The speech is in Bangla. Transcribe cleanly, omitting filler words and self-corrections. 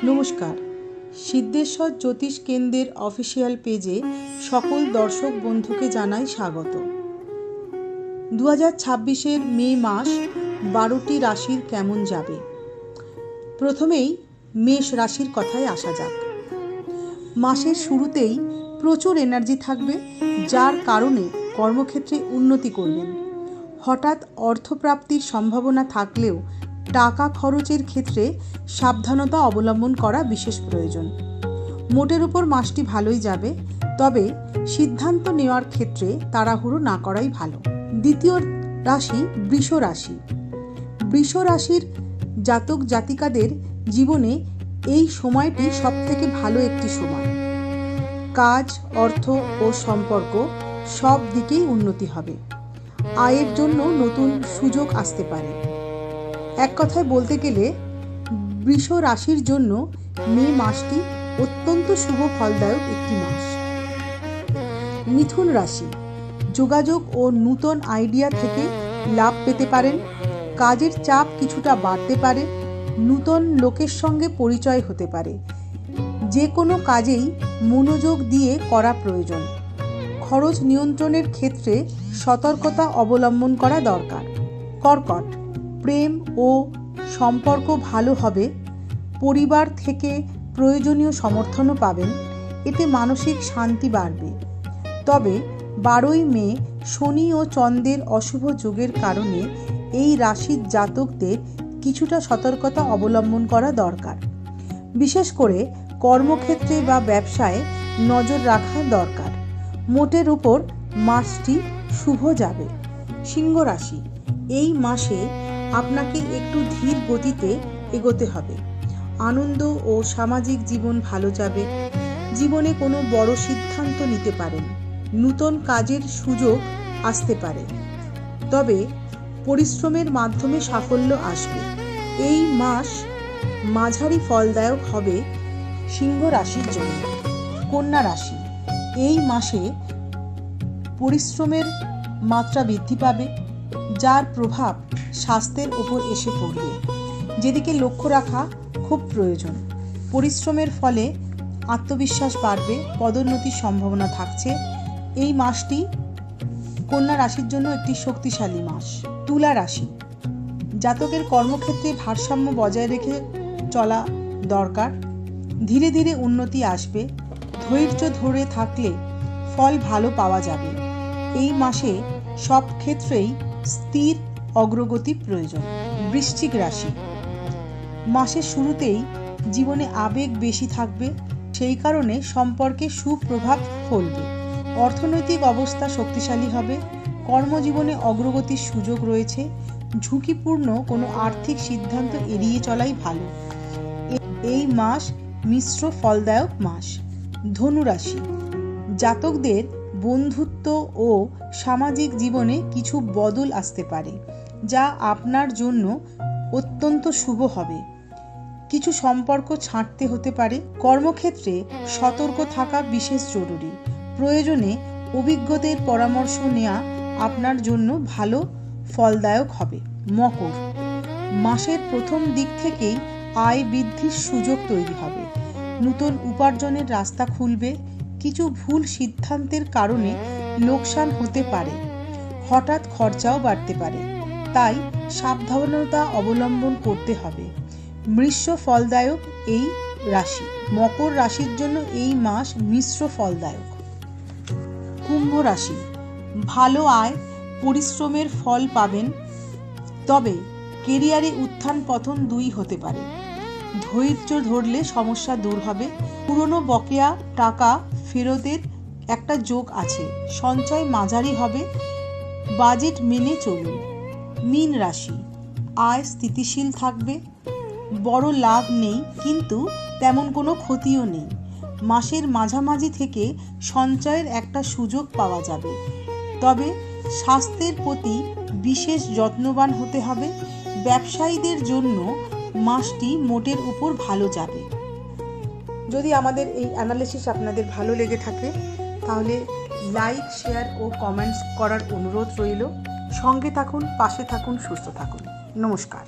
নমস্কার, সিদ্ধেশ্বর জ্যোতিষ কেন্দ্রের অফিসিয়াল পেজে সকল দর্শক বন্ধুকে জানাই স্বাগত। 2026-এর মে মাস 12টি রাশির কেমন যাবে। প্রথমেই মেষ রাশির কথায় আসা যাক। মাসের শুরুতেই প্রচুর এনার্জি থাকবে, যার কারণে কর্মক্ষেত্রে উন্নতি করবেন। হঠাৎ অর্থপ্রাপ্তির সম্ভাবনা থাকলেও টাকা খরচের ক্ষেত্রে সাবধানতা অবলম্বন করা বিশেষ প্রয়োজন। মোটের উপর মাসটি ভালোই যাবে, তবে সিদ্ধান্ত নেওয়ার ক্ষেত্রে তাড়াহুড়ো না করাই ভালো। দ্বিতীয় রাশি বৃষ রাশি। বৃষ রাশির জাতক জাতিকাদের জীবনে এই সময়টি সবথেকে ভালো একটি সময়। কাজ, অর্থ ও সম্পর্ক সব দিকেই উন্নতি হবে। আয়ের জন্য নতুন সুযোগ আসতে পারে। এক কথায় বলতে গেলে বৃষ রাশির জন্য মে মাসটি অত্যন্ত শুভ ফলদায়ক একটি মাস। মিথুন রাশি। যোগাযোগ ও নূতন আইডিয়া থেকে লাভ পেতে পারেন। কাজের চাপ কিছুটা বাড়তে পারে। নূতন লোকের সঙ্গে পরিচয় হতে পারে। যে কোনো কাজেই মনোযোগ দিয়ে করা প্রয়োজন। খরচ নিয়ন্ত্রণের ক্ষেত্রে সতর্কতা অবলম্বন করা দরকার। কর্কট। প্রেম ও সম্পর্ক ভালো হবে। পরিবার থেকে প্রয়োজনীয় সমর্থনও পাবেন। এতে মানসিক শান্তি বাড়বে। তবে 12ই মে শনি ও চন্দ্রের অশুভ যোগের কারণে এই রাশির জাতকদের কিছুটা সতর্কতা অবলম্বন করা দরকার। বিশেষ করে কর্মক্ষেত্রে বা ব্যবসায় নজর রাখা দরকার। মোটের উপর মাসটি শুভ যাবে। সিংহ রাশি। এই মাসে আপনাকে একটু ধীর গতিতে এগোতে হবে। আনন্দ ও সামাজিক জীবন ভালো যাবে। জীবনে কোনো বড় সিদ্ধান্ত নিতে পারেন। নূতন কাজের সুযোগ আসতে পারে, তবে পরিশ্রমের মাধ্যমে সাফল্য আসবে। এই মাস মাঝারি ফলদায়ক হবে সিংহ রাশির জন্য। কন্যা রাশি। এই মাসে পরিশ্রমের মাত্রা বৃদ্ধি পাবে, যার প্রভাব স্বাস্থ্যের ওপর এসে পড়বে, যেদিকে লক্ষ্য রাখা খুব প্রয়োজন। পরিশ্রমের ফলে আত্মবিশ্বাস বাড়বে, পদোন্নতির সম্ভাবনা থাকছে। এই মাসটি কন্যা রাশির জন্য একটি শক্তিশালী মাস। তুলা রাশি। জাতকের কর্মক্ষেত্রে ভারসাম্য বজায় রেখে চলা দরকার। ধীরে ধীরে উন্নতি আসবে। ধৈর্য ধরে থাকলে ফল ভালো পাওয়া যাবে। এই মাসে সব ক্ষেত্রেই স্থির অগ্রগতি প্রয়োজন। বৃশ্চিক রাশি। মাসের শুরুতেই জীবনে আবেগ বেশি থাকবে, সেই কারণে সম্পর্কে সুপ্রভাব ফলবে। অর্থনৈতিক অবস্থা শক্তিশালী হবে। কর্মজীবনে অগ্রগতির সুযোগ রয়েছে। ঝুঁকিপূর্ণ কোনো আর্থিক সিদ্ধান্ত এড়িয়ে চলাই ভালো। এই মাস মিশ্র ফলদায়ক মাস। ধনু রাশি। জাতকদের বন্ধুত্ব ও সামাজিক জীবনে কিছু বদল আসতে পারে, যা আপনার জন্য অত্যন্ত শুভ হবে। কিছু সম্পর্ক ছাঁটতে হতে পারে। কর্মক্ষেত্রে সতর্ক থাকা বিশেষ জরুরি। প্রয়োজনে অভিজ্ঞদের পরামর্শ নেওয়া আপনার জন্য ভালো ফলদায়ক হবে। মকর। মাসের প্রথম দিক থেকেই আয় বৃদ্ধির সুযোগ তৈরি হবে। নতুন উপার্জনের রাস্তা খুলবে। কিছু ভুল সিদ্ধান্তের কারণে লোকসান হতে পারে। হঠাৎ খরচাও বাড়তে পারে, তাই সাবধানতা অবলম্বন করতে হবে। মিশ্র ফলদায়ক এই রাশি। মকর রাশির জন্য এই মাস মিশ্র ফলদায়ক। কুম্ভ রাশি। ভালো আয়, পরিশ্রমের ফল পাবেন, তবে কেরিয়ারে উত্থান পতন দুই হতে পারে। ধৈর্য ধরলে সমস্যা দূর হবে। পুরনো বকেয়া টাকা ফেরতের একটা যোগ আছে। সঞ্চয় মাঝারি হবে। বাজেট মেনে চলুন। মীন রাশি। আয় স্থিতিশীল থাকবে। বড় লাভ নেই, কিন্তু তেমন কোনো ক্ষতিও নেই। মাসের মাঝামাঝি থেকে সঞ্চয়ের একটা সুযোগ পাওয়া যাবে, তবে স্বাস্থ্যের প্রতি বিশেষ যত্নবান হতে হবে। ব্যবসায়ীদের জন্য মাসটি মোটের উপর ভালো যাবে। যদি আমাদের এই অ্যানালিসিস আপনাদের ভালো লেগে থাকে, তাহলে লাইক, শেয়ার ও কমেন্টস করার অনুরোধ রইল। সঙ্গে থাকুন, পাশে থাকুন, সুস্থ থাকুন। নমস্কার।